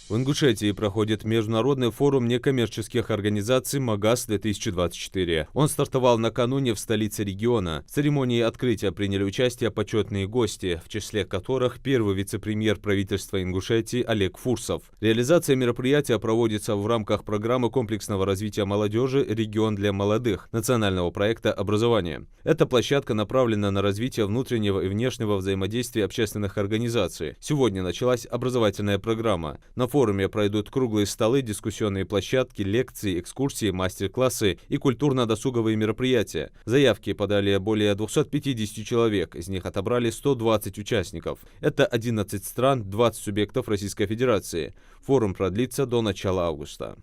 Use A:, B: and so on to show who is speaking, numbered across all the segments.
A: В Ингушетии проходит международный форум некоммерческих организаций МАГАС-2024. Он стартовал накануне в столице региона. В церемонии открытия приняли участие почетные гости, в числе которых первый вице-премьер правительства Ингушетии Олег Фурсов. Реализация мероприятия проводится в рамках программы комплексного развития молодежи «Регион для молодых» национального проекта образования. Эта площадка направлена на развитие внутреннего и внешнего взаимодействия общественных организаций. Сегодня началась образовательная программа. На форуме пройдут круглые столы, дискуссионные площадки, лекции, экскурсии, мастер-классы и культурно-досуговые мероприятия. Заявки подали более 250 человек, из них отобрали 120 участников. Это 11 стран, 20 субъектов Российской Федерации. Форум продлится до начала августа.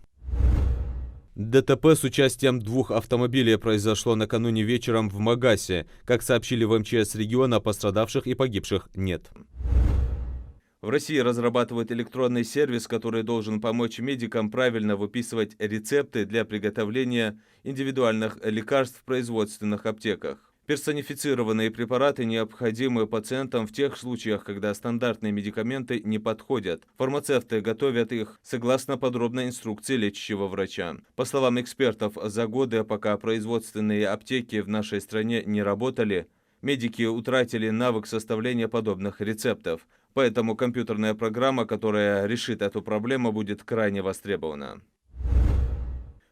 A: ДТП с участием двух автомобилей произошло накануне вечером в Магасе. Как сообщили в МЧС региона, пострадавших и погибших нет. В России разрабатывают электронный сервис, который должен помочь медикам правильно выписывать рецепты для приготовления индивидуальных лекарств в производственных аптеках. Персонифицированные препараты необходимы пациентам в тех случаях, когда стандартные медикаменты не подходят. Фармацевты готовят их согласно подробной инструкции лечащего врача. По словам экспертов, за годы, пока производственные аптеки в нашей стране не работали, медики утратили навык составления подобных рецептов. Поэтому компьютерная программа, которая решит эту проблему, будет крайне востребована.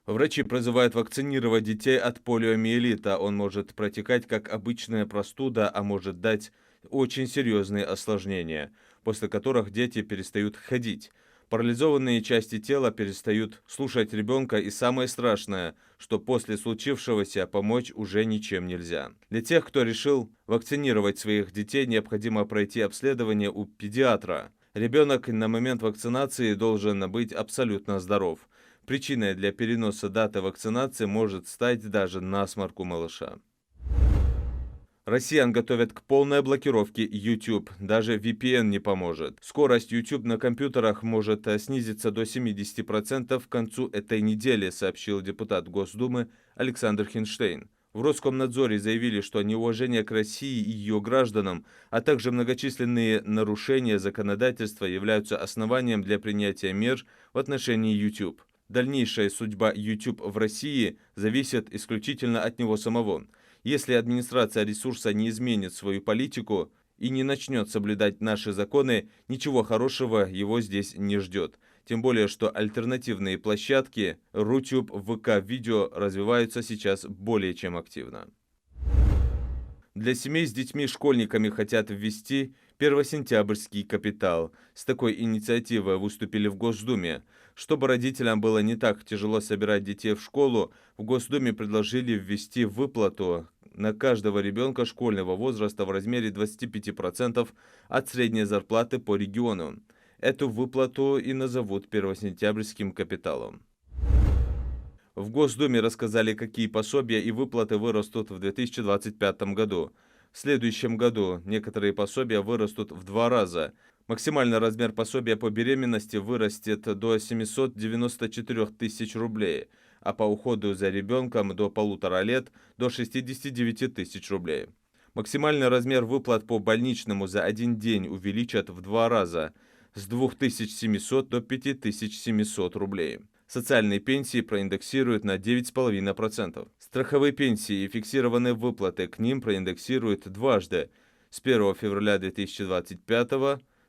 A: Врачи призывают вакцинировать детей от полиомиелита. Он может протекать как обычная простуда, а может дать очень серьезные осложнения, после которых дети перестают ходить. Парализованные части тела перестают слушать ребенка, и самое страшное, что после случившегося помочь уже ничем нельзя. Для тех, кто решил вакцинировать своих детей, необходимо пройти обследование у педиатра. Ребенок на момент вакцинации должен быть абсолютно здоров. Причиной для переноса даты вакцинации может стать даже насморк у малыша. Россиян готовят к полной блокировке YouTube. Даже VPN не поможет. Скорость YouTube на компьютерах может снизиться до 70% к концу этой недели, сообщил депутат Госдумы Александр Хинштейн. В Роскомнадзоре заявили, что неуважение к России и ее гражданам, а также многочисленные нарушения законодательства являются основанием для принятия мер в отношении YouTube. Дальнейшая судьба YouTube в России зависит исключительно от него самого. Если администрация ресурса не изменит свою политику и не начнет соблюдать наши законы, ничего хорошего его здесь не ждет. Тем более, что альтернативные площадки Рутюб, ВК, Видео развиваются сейчас более чем активно. Для семей с детьми-школьниками хотят ввести первосентябрьский капитал. С такой инициативой выступили в Госдуме. Чтобы родителям было не так тяжело собирать детей в школу, в Госдуме предложили ввести выплату на каждого ребенка школьного возраста в размере 25% от средней зарплаты по региону. Эту выплату и назовут первосентябрьским капиталом. В Госдуме рассказали, какие пособия и выплаты вырастут в 2025 году. В следующем году некоторые пособия вырастут в 2 раза. Максимальный размер пособия по беременности вырастет до 794 тысяч рублей, а по уходу за ребенком до 1,5 лет до 69 тысяч рублей. Максимальный размер выплат по больничному за один день увеличат в 2 раза, с 2700 до 5700 рублей. Социальные пенсии проиндексируют на 9,5%. Страховые пенсии и фиксированные выплаты к ним проиндексируют дважды, с 1 февраля 2025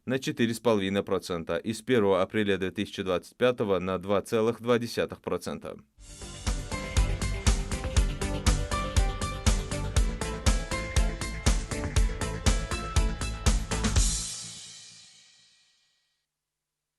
A: на 4,5% и с 1 апреля 2025 на 2,2%.